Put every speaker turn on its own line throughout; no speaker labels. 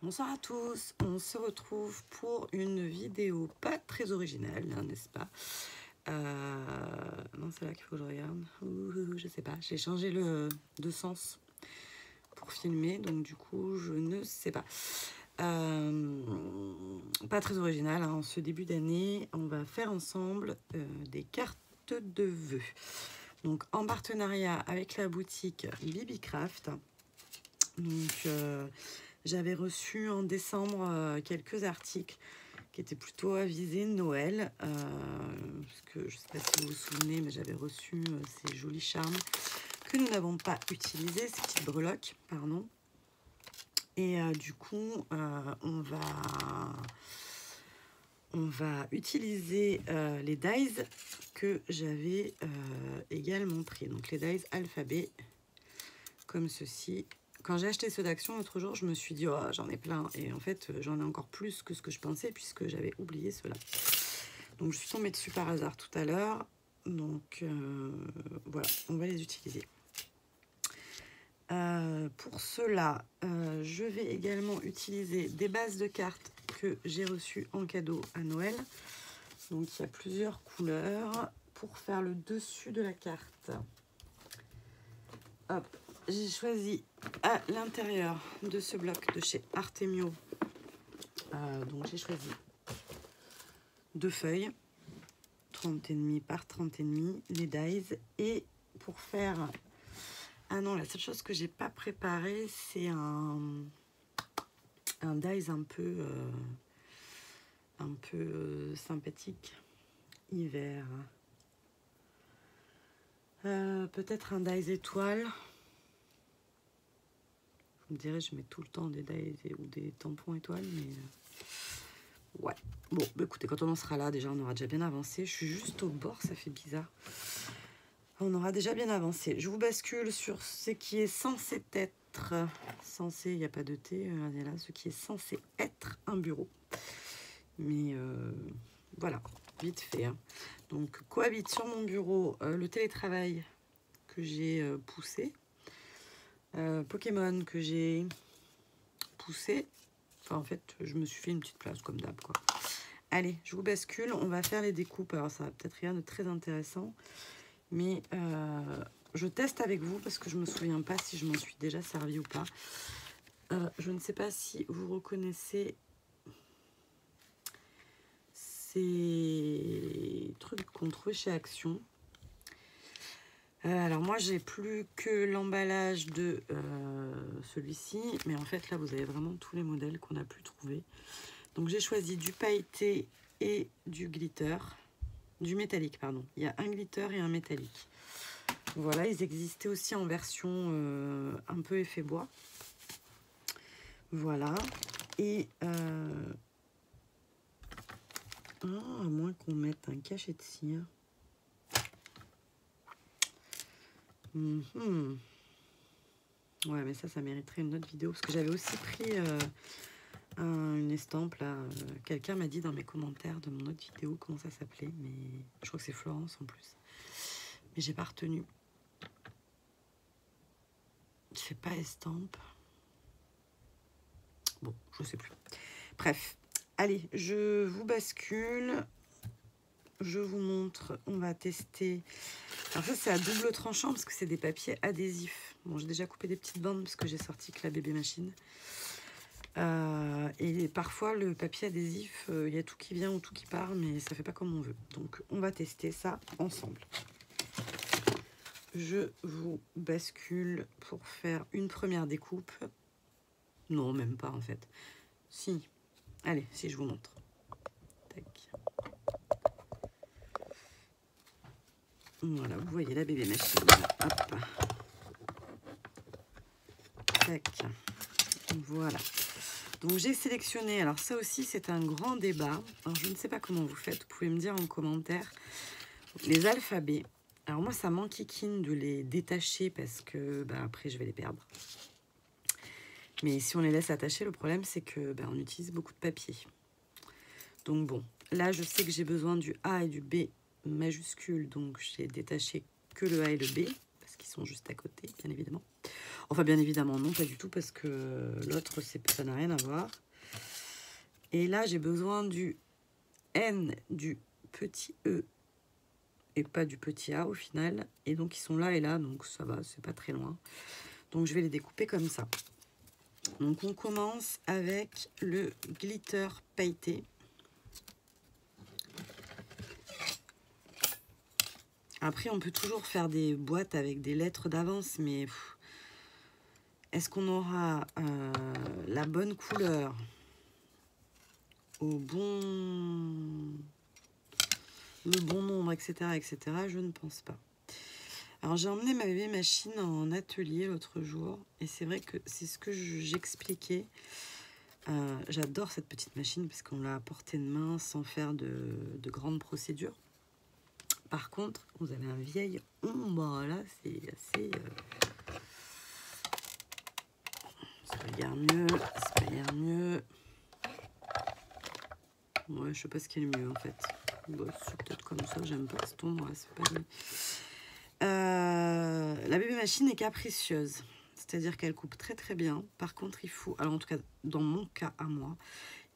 Bonsoir à tous, on se retrouve pour une vidéo pas très originale, hein, n'est-ce pas? Non, c'est là qu'il faut que je regarde. Je sais pas, j'ai changé de sens pour filmer, donc du coup, je ne sais pas. Pas très original, hein. En ce début d'année, on va faire ensemble des cartes de vœux. Donc, en partenariat avec la boutique Bibicraft. Donc, j'avais reçu en décembre quelques articles qui étaient plutôt avisés Noël. Parce que je ne sais pas si vous vous souvenez, mais j'avais reçu ces jolis charmes que nous n'avons pas utilisés, ces petites breloques, pardon. Et du coup, on va utiliser les dies que j'avais également pris. Donc les dies alphabet, comme ceci. Quand j'ai acheté ceux d'Action l'autre jour, je me suis dit, oh, j'en ai plein. Et en fait, j'en ai encore plus que ce que je pensais, puisque j'avais oublié ceux-là. Donc, je suis tombée dessus par hasard tout à l'heure. Donc, voilà, on va les utiliser. Pour cela, je vais également utiliser des bases de cartes que j'ai reçues en cadeau à Noël. Donc, il y a plusieurs couleurs pour faire le dessus de la carte. Hop. J'ai choisi à l'intérieur de ce bloc de chez Artemio. Donc j'ai choisi 2 feuilles, 30,5 par 30,5, les dies. Et pour faire... Ah non, la seule chose que j'ai pas préparé, c'est un dies un peu sympathique, hiver. Peut-être un dies étoile. Vous me direz, je mets tout le temps des dies ou des tampons étoiles, mais ouais. Bon, bah écoutez, quand on en sera là, déjà, on aura déjà bien avancé. Je suis juste au bord, ça fait bizarre. On aura déjà bien avancé. Je vous bascule sur ce qui est censé être, censé, il n'y a pas de T, regardez là, ce qui est censé être un bureau. Mais voilà, vite fait. Hein. Donc, cohabite sur mon bureau le télétravail que j'ai poussé. Pokémon que j'ai poussé. Enfin, en fait, je me suis fait une petite place comme d'hab, quoi. Allez, je vous bascule. On va faire les découpes. Alors, ça va peut-être rien de très intéressant. Mais je teste avec vous parce que je ne me souviens pas si je m'en suis déjà servi ou pas. Je ne sais pas si vous reconnaissez ces trucs qu'on trouve chez Action. Alors moi, j'ai plus que l'emballage de celui-ci. Mais en fait, là, vous avez vraiment tous les modèles qu'on a pu trouver. Donc, j'ai choisi du pailleté et du glitter. Du métallique, pardon. Il y a un glitter et un métallique. Voilà, ils existaient aussi en version un peu effet bois. Voilà. Et à moins qu'on mette un cachet de cire. Ouais, mais ça mériterait une autre vidéo. Parce que j'avais aussi pris une estampe, là. Quelqu'un m'a dit dans mes commentaires de mon autre vidéo comment ça s'appelait. Mais je crois que c'est Florence en plus. Mais j'ai pas retenu. C'est pas estampe. Bon, je sais plus. Bref. Allez, je vous bascule. Je vous montre. On va tester. Alors ça, c'est à double tranchant parce que c'est des papiers adhésifs. Bon, j'ai déjà coupé des petites bandes parce que j'ai sorti que la bébé machine. Et parfois, le papier adhésif, il y a tout qui vient ou tout qui part, mais ça fait pas comme on veut. Donc, on va tester ça ensemble. Je vous bascule pour faire une première découpe. Non, même pas en fait. Si. Allez, si je vous montre. Tac. Voilà, vous voyez la bébé machine. Hop. Tac. Voilà. Donc j'ai sélectionné, alors ça aussi c'est un grand débat. Alors je ne sais pas comment vous faites, vous pouvez me dire en commentaire. Les alphabets. Alors moi ça m'enquiquine de les détacher parce que après je vais les perdre. Mais si on les laisse attacher, le problème c'est que on utilise beaucoup de papier. Donc bon, là je sais que j'ai besoin du A et du B majuscule, donc j'ai détaché que le A et le B, parce qu'ils sont juste à côté, bien évidemment. Enfin, bien évidemment, non, pas du tout, parce que l'autre, ça n'a rien à voir. Et là, j'ai besoin du N, du petit E, et pas du petit A au final. Et donc, ils sont là et là, donc ça va, c'est pas très loin. Donc, je vais les découper comme ça. Donc, on commence avec le glitter pailleté. Après, on peut toujours faire des boîtes avec des lettres d'avance, mais est-ce qu'on aura la bonne couleur au bon... le bon nombre, etc., etc., je ne pense pas. Alors, j'ai emmené ma bébé machine en atelier l'autre jour, et c'est vrai que c'est ce que j'expliquais. J'adore cette petite machine, parce qu'on l'a à portée de main sans faire de grandes procédures. Par contre, vous avez un vieil ombre, là, c'est assez... ça peut guère mieux, ça peut guère mieux. Ouais, je sais pas ce qui est le mieux, en fait. Bon, c'est peut-être comme ça, j'aime pas cette ombre, là, c'est pas joli. La bébé machine est capricieuse, c'est-à-dire qu'elle coupe très très bien. Par contre, il faut, alors en tout cas, dans mon cas à moi,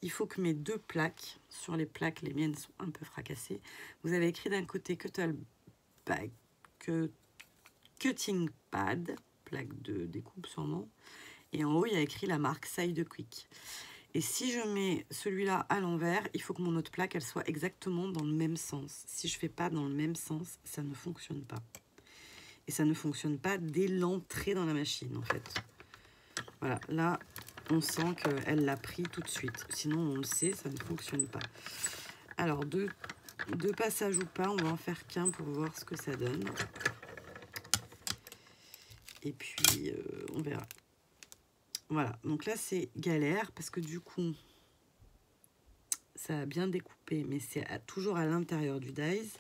il faut que mes deux plaques, sur les plaques, les miennes sont un peu fracassées. Vous avez écrit d'un côté cutting pad, plaque de découpe sûrement, et en haut il y a écrit la marque Side Quick. Et si je mets celui-là à l'envers, il faut que mon autre plaque elle soit exactement dans le même sens. Si je fais pas dans le même sens, ça ne fonctionne pas. Et ça ne fonctionne pas dès l'entrée dans la machine en fait. Voilà, là on sent qu'elle l'a pris tout de suite. Sinon on le sait, ça ne fonctionne pas. Alors deux passages ou pas, on va en faire qu'un pour voir ce que ça donne. Et puis on verra. Voilà, donc là c'est galère parce que du coup ça a bien découpé, mais c'est toujours à l'intérieur du dies.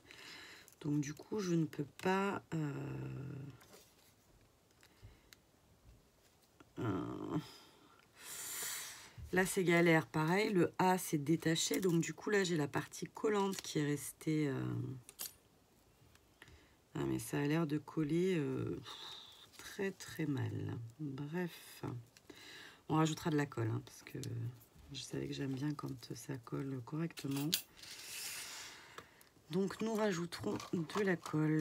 Donc du coup je ne peux pas là c'est galère, pareil, le A c'est détaché, donc du coup là j'ai la partie collante qui est restée ah mais ça a l'air de coller très très mal. Bref, on rajoutera de la colle hein, parce que je savais que j'aime bien quand ça colle correctement. Donc nous rajouterons de la colle.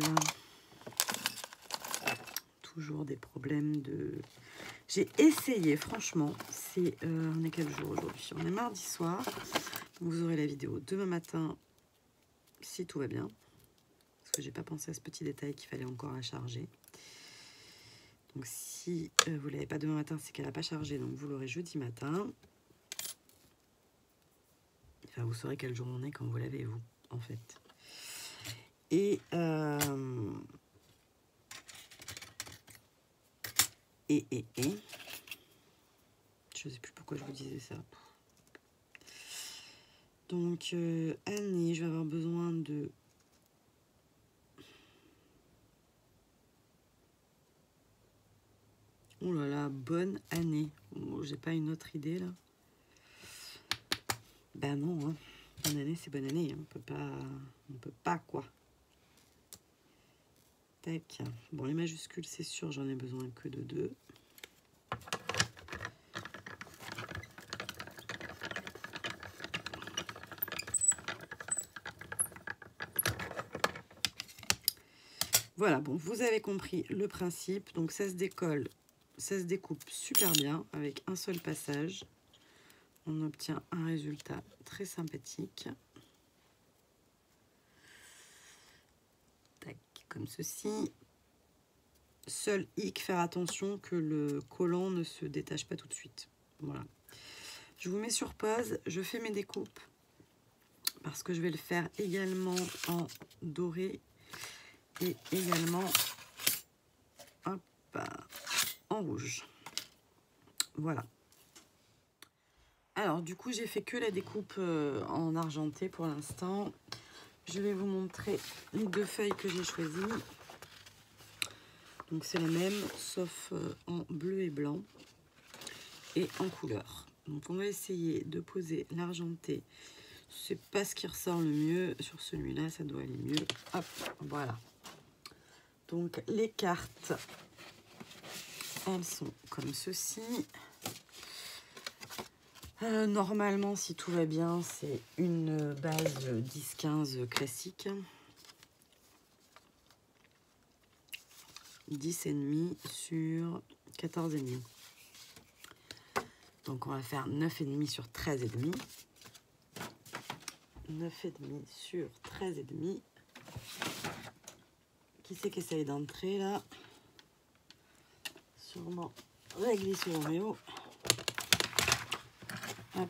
Toujours des problèmes de... J'ai essayé, franchement, c'est... on est quel jour aujourd'hui? On est mardi soir. Donc vous aurez la vidéo demain matin, si tout va bien. Parce que j'ai pas pensé à ce petit détail qu'il fallait encore à charger. Donc si vous l'avez pas demain matin, c'est qu'elle n'a pas chargé. Donc vous l'aurez jeudi matin. Enfin, vous saurez quel jour on est quand vous l'avez, vous, en fait. Et je sais plus pourquoi je vous disais ça. Donc Annie, je vais avoir besoin de oh là là, bonne année. Oh, j'ai pas une autre idée là. Ben non, hein. Bonne année, c'est bonne année. On peut pas quoi. Tac. Bon, les majuscules, c'est sûr, j'en ai besoin que de 2. Voilà, bon, vous avez compris le principe. Donc ça se décolle, ça se découpe super bien avec un seul passage. On obtient un résultat très sympathique. Tac, comme ceci. Seul hic, faire attention que le collant ne se détache pas tout de suite. Voilà. Je vous mets sur pause, je fais mes découpes parce que je vais le faire également en doré et également hop, en rouge. Voilà. Alors du coup j'ai fait que la découpe en argenté pour l'instant. Je vais vous montrer les 2 feuilles que j'ai choisies. Donc c'est les mêmes sauf en bleu et blanc et en couleur. Donc on va essayer de poser l'argenté. C'est pas ce qui ressort le mieux sur celui-là, ça doit aller mieux. Hop, voilà. Donc les cartes, elles sont comme ceci. Normalement, si tout va bien, c'est une base 10-15 classique. 10,5 sur 14,5. Donc on va faire 9,5 sur 13,5. 9,5 sur 13,5. Qui c'est qui essaye d'entrer là? Sûrement Réglisse sur Roméo. Hop.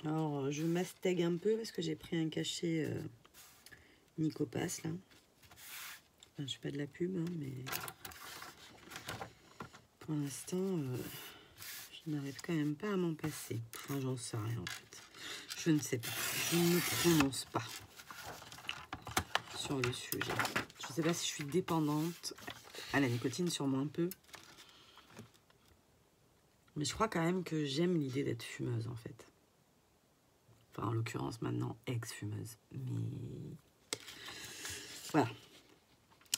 Alors je mastègue un peu parce que j'ai pris un cachet Nicopas là. Enfin, je fais pas de la pub, hein, mais pour l'instant, je n'arrive quand même pas à m'en passer. Enfin, j'en sais rien en fait. Je ne sais pas. Je ne me prononce pas sur le sujet. Je ne sais pas si je suis dépendante à la nicotine, sûrement un peu. Mais je crois quand même que j'aime l'idée d'être fumeuse en fait. Enfin, en l'occurrence, maintenant, ex-fumeuse. Mais voilà.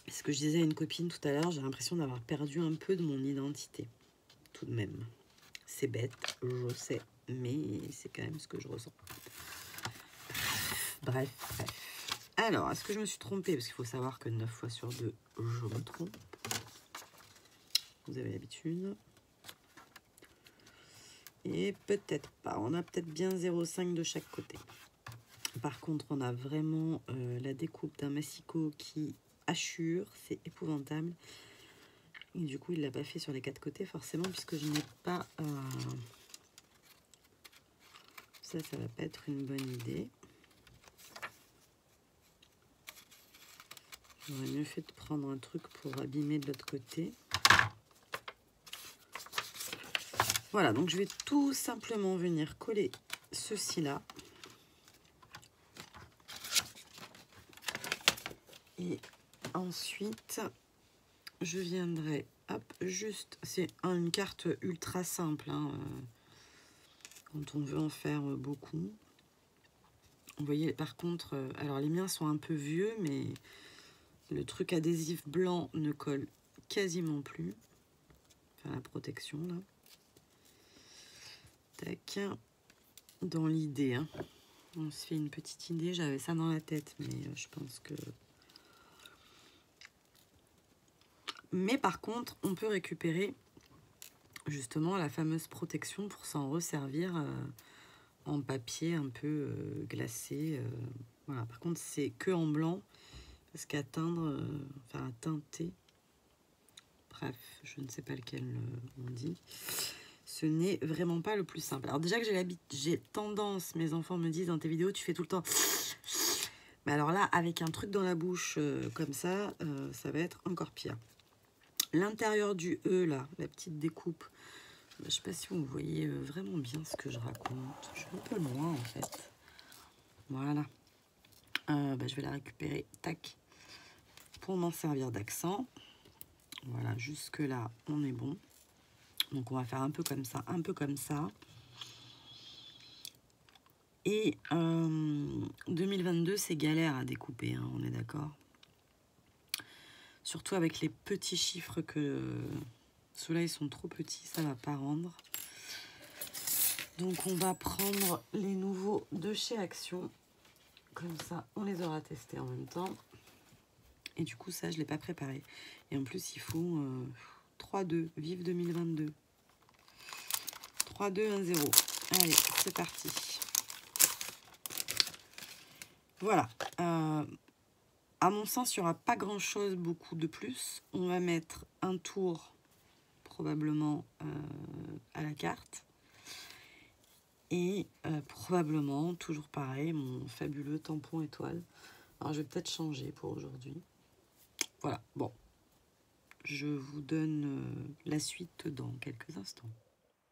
Ce que je disais à une copine tout à l'heure, j'ai l'impression d'avoir perdu un peu de mon identité. Tout de même. C'est bête, je sais, mais c'est quand même ce que je ressens. Bref. Alors, est-ce que je me suis trompée? Parce qu'il faut savoir que 9 fois sur 2, je me trompe. Vous avez l'habitude. Et peut-être pas. On a peut-être bien 0,5 de chaque côté. Par contre, on a vraiment la découpe d'un massicot qui hachure. C'est épouvantable. Et du coup, il ne l'a pas fait sur les 4 côtés, forcément, puisque je n'ai pas... Ça va pas être une bonne idée. J'aurais mieux fait de prendre un truc pour abîmer de l'autre côté. Voilà, donc je vais tout simplement venir coller ceci là. Et ensuite, je viendrai, hop, juste, c'est une carte ultra simple, hein, quand on veut en faire beaucoup. Vous voyez, par contre, alors les miens sont un peu vieux, mais le truc adhésif blanc ne colle quasiment plus. Enfin, la protection, là. Tac. Dans l'idée, hein. On se fait une petite idée. J'avais ça dans la tête, mais je pense que... Mais par contre, on peut récupérer justement la fameuse protection pour s'en resservir en papier un peu glacé. Voilà. Par contre, c'est que en blanc, parce qu'à teindre, enfin à teinter, bref, je ne sais pas lequel on dit, ce n'est vraiment pas le plus simple. Alors déjà que j'ai tendance, mes enfants me disent dans tes vidéos, tu fais tout le temps... Mais alors là, avec un truc dans la bouche comme ça, ça va être encore pire. L'intérieur du E, là, la petite découpe, je ne sais pas si vous voyez vraiment bien ce que je raconte. Je suis un peu loin, en fait. Voilà. Je vais la récupérer, tac, pour m'en servir d'accent. Voilà, jusque-là, on est bon. Donc, on va faire un peu comme ça, un peu comme ça. Et 2022, c'est galère à découper, hein, on est d'accord. Surtout avec les petits chiffres que... Ceux-là, ils sont trop petits, ça va pas rendre. Donc, on va prendre les nouveaux de chez Action. Comme ça, on les aura testés en même temps. Et du coup, ça, je ne l'ai pas préparé. Et en plus, il faut 3-2. Vive 2022. 3-2-1-0. Allez, c'est parti. Voilà. À mon sens, il n'y aura pas grand-chose, beaucoup de plus. On va mettre un tour, probablement, à la carte. Et probablement, toujours pareil, mon fabuleux tampon étoile. Alors, je vais peut-être changer pour aujourd'hui. Voilà, bon. Je vous donne la suite dans quelques instants.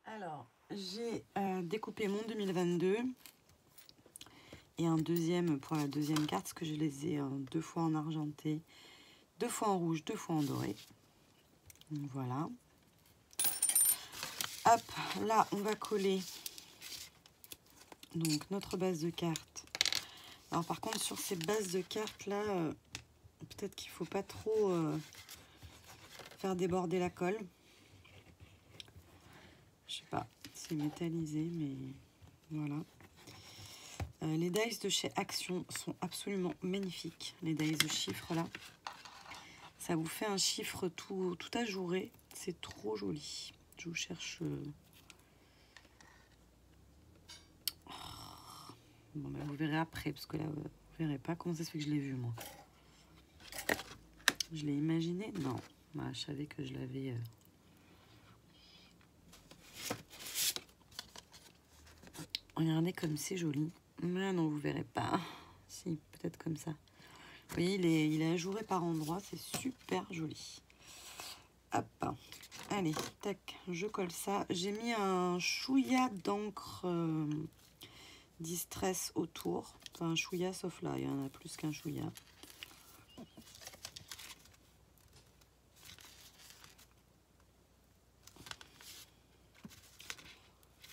Alors, j'ai découpé mon 2022 et un deuxième pour la deuxième carte, parce que je les ai 2 fois en argenté, 2 fois en rouge, 2 fois en doré. Donc, voilà. Hop, là, on va coller Donc, notre base de cartes. Alors, par contre, sur ces bases de cartes-là, peut-être qu'il ne faut pas trop faire déborder la colle. Je sais pas, c'est métallisé, mais voilà. Les dice de chez Action sont absolument magnifiques. Les dice de chiffres, là. Ça vous fait un chiffre tout ajouré. C'est trop joli. Je vous cherche... Bon, ben, vous verrez après, parce que là, vous verrez pas. Comment ça se fait que je l'ai vu, moi? Je l'ai imaginé? Non. Bah, je savais que je l'avais... Regardez comme c'est joli. Là, non, vous verrez pas. Si, peut-être comme ça. Vous voyez, il est ajouré par endroits. C'est super joli. Hop. Allez, tac, je colle ça. J'ai mis un chouïa d'encre Distress autour. Enfin, un chouïa, sauf là, il y en a plus qu'un chouïa.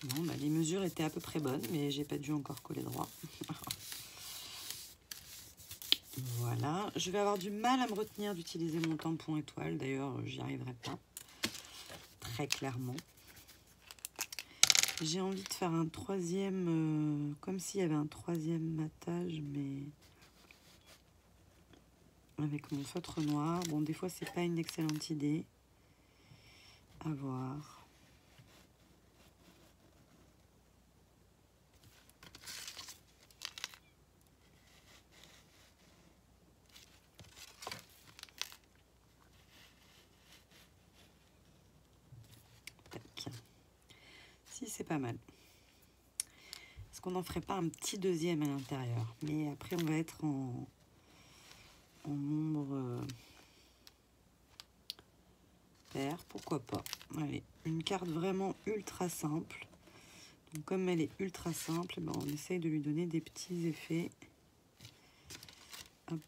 Bon, bah, les mesures étaient à peu près bonnes, mais j'ai pas dû encore coller droit. Voilà, je vais avoir du mal à me retenir d'utiliser mon tampon étoile. D'ailleurs, j'y arriverai pas, très clairement. J'ai envie de faire un troisième, comme s'il y avait un troisième matage, mais avec mon feutre noir. Bon, des fois, c'est pas une excellente idée. À voir. Si, c'est pas mal. Est-ce qu'on n'en ferait pas un petit deuxième à l'intérieur? Mais après, on va être en nombre pair. Pourquoi pas? Allez, une carte vraiment ultra simple. Donc, comme elle est ultra simple, ben, on essaye de lui donner des petits effets. Hop.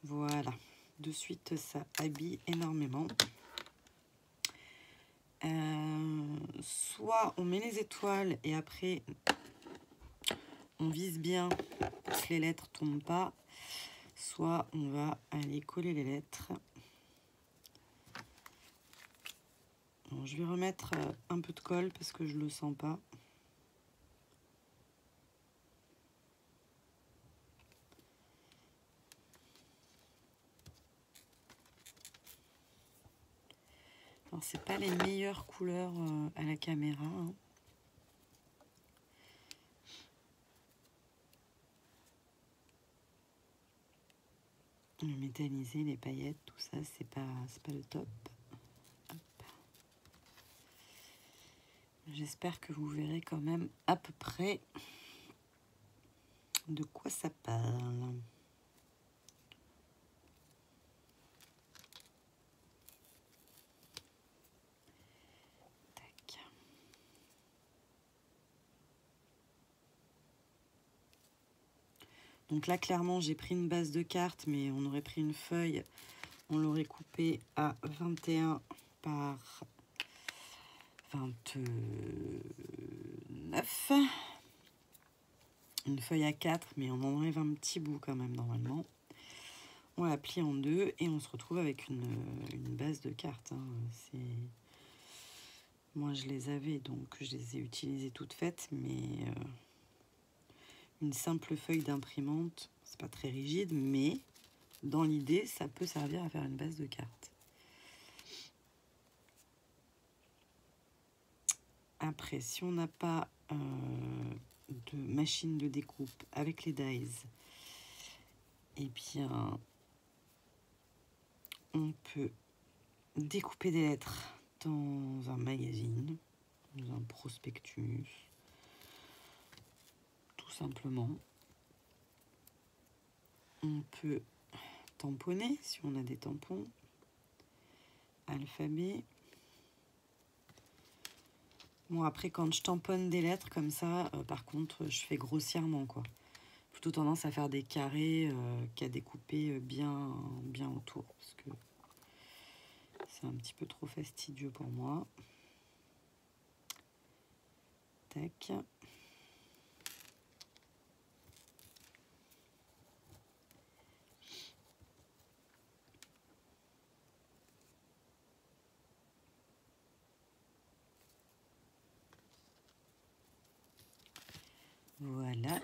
Voilà. De suite, ça habille énormément. Soit on met les étoiles et après on vise bien pour que les lettres ne tombent pas, soit on va aller coller les lettres. Alors, je vais remettre un peu de colle parce que je ne le sens pas. Alors, c'est pas les meilleures couleurs à la caméra, hein. Le métallisé, les paillettes, tout ça, c'est pas le top. J'espère que vous verrez quand même à peu près de quoi ça parle. Tac. Donc là, clairement, j'ai pris une base de cartes, mais on aurait pris une feuille, on l'aurait coupée à 21 par 29. Une feuille à 4, mais on enlève un petit bout quand même, normalement. On la plie en deux et on se retrouve avec une base de cartes, hein. Moi, je les avais, donc je les ai utilisées toutes faites, mais... une simple feuille d'imprimante, c'est pas très rigide, mais dans l'idée, ça peut servir à faire une base de cartes. Après, si on n'a pas de machine de découpe avec les dies, eh bien, on peut découper des lettres dans un magazine, dans un prospectus, tout simplement. On peut tamponner si on a des tampons, alphabet. Bon, après, quand je tamponne des lettres comme ça, par contre, je fais grossièrement, quoi. Plutôt tendance à faire des carrés qu'à découper bien autour, parce que c'est un petit peu trop fastidieux pour moi. tac. Voilà.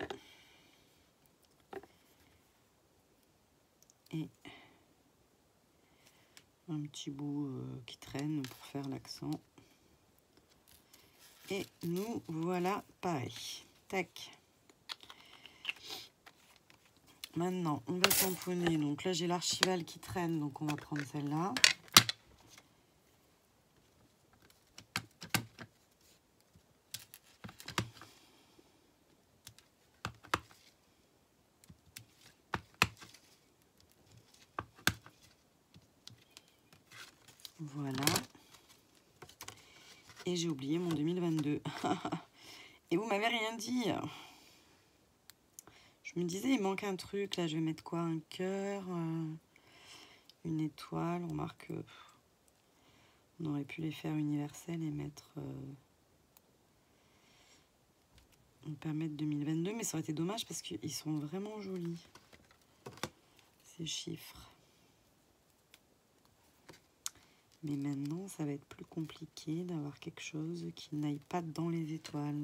Et un petit bout qui traîne pour faire l'accent. Et nous voilà pareil. Tac. Maintenant, on va tamponner. Donc là, j'ai l'archival qui traîne, donc on va prendre celle-là. Voilà. Et j'ai oublié mon 2022. Et vous m'avez rien dit. Je me disais, il manque un truc. Là, je vais mettre quoi? Un cœur, une étoile. On remarque on aurait pu les faire universels et mettre... on peut mettre 2022, mais ça aurait été dommage parce qu'ils sont vraiment jolis, ces chiffres. Mais maintenant, ça va être plus compliqué d'avoir quelque chose qui n'aille pas dans les étoiles.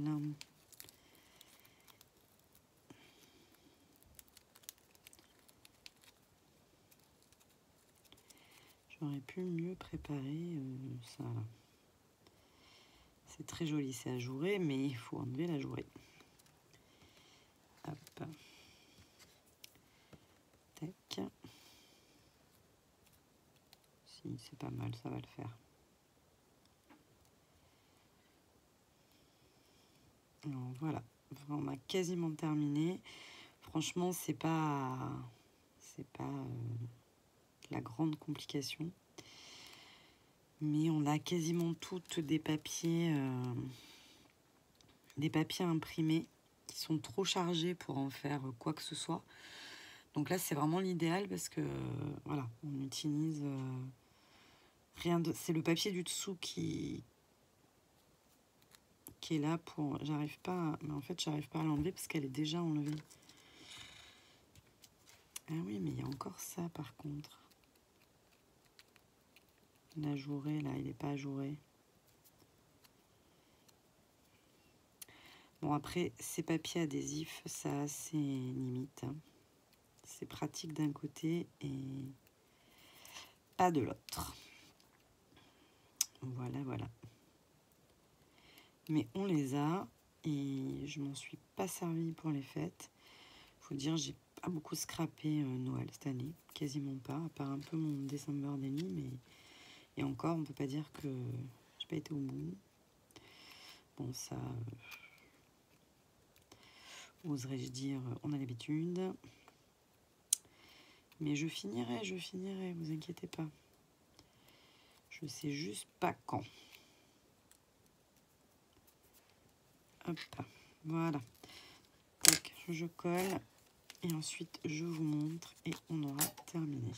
J'aurais pu mieux préparer ça. C'est très joli, c'est ajouré, mais il faut enlever l'ajouré. Hop. Tac. Si, c'est pas mal, ça va le faire. Alors voilà, on a quasiment terminé. Franchement, c'est pas la grande complication. Mais on a quasiment toutes des papiers imprimés qui sont trop chargés pour en faire quoi que ce soit. Donc là, c'est vraiment l'idéal parce que voilà, on utilise rien de. C'est le papier du dessous qui est là pour. J'arrive pas, mais en fait, j'arrive pas à l'enlever parce qu'elle est déjà enlevée. Ah oui, mais il y a encore ça par contre. L'ajouré, là, il n'est pas ajouré. Bon, après, ces papiers adhésifs, ça a ses limites. Hein. C'est pratique d'un côté et pas de l'autre. Voilà, voilà. Mais on les a et je m'en suis pas servi pour les fêtes. Faut dire, j'ai pas beaucoup scrappé Noël cette année, quasiment pas, à part un peu mon December Daily, mais et encore, on peut pas dire que j'ai pas été au bout. Bon, ça, oserais-je dire, on a l'habitude. Mais je finirai, vous inquiétez pas. Je sais juste pas quand. Hop, voilà. Donc, je colle et ensuite je vous montre et on aura terminé.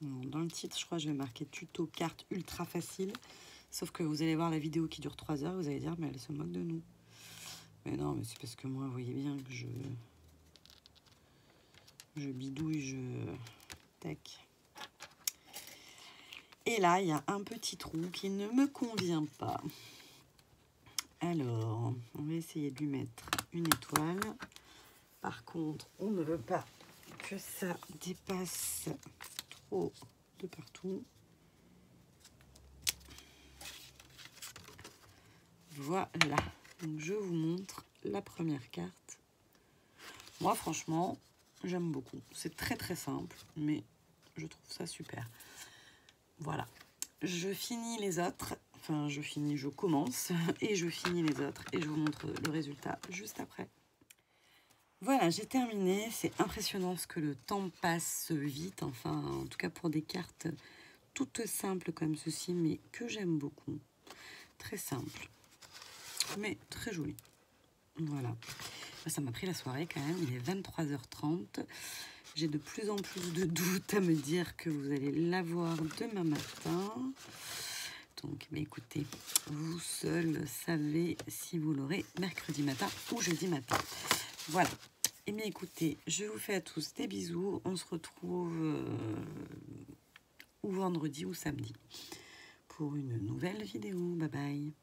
Dans le titre, je crois que je vais marquer tuto carte ultra facile. Sauf que vous allez voir la vidéo qui dure 3 heures, vous allez dire, mais elle se moque de nous. Mais non, mais c'est parce que moi, vous voyez bien que je bidouille, tac. Et là, il y a un petit trou qui ne me convient pas. Alors, on va essayer de lui mettre une étoile. Par contre, on ne veut pas que ça dépasse trop de partout. Voilà. Donc, je vous montre la première carte. Moi, franchement, j'aime beaucoup. C'est très, très simple, mais je trouve ça super. Voilà. Je finis les autres. Enfin, je finis, je commence et je finis les autres et je vous montre le résultat juste après. Voilà, j'ai terminé. C'est impressionnant ce que le temps passe vite. Enfin, en tout cas pour des cartes toutes simples comme ceci, mais que j'aime beaucoup. Très simple, mais très joli. Voilà. Ça m'a pris la soirée quand même. Il est 23h30. J'ai de plus en plus de doutes à me dire que vous allez l'avoir demain matin. Donc, mais écoutez, vous seul savez si vous l'aurez mercredi matin ou jeudi matin. Voilà. Et bien écoutez, je vous fais à tous des bisous. On se retrouve ou vendredi ou samedi pour une nouvelle vidéo. Bye bye.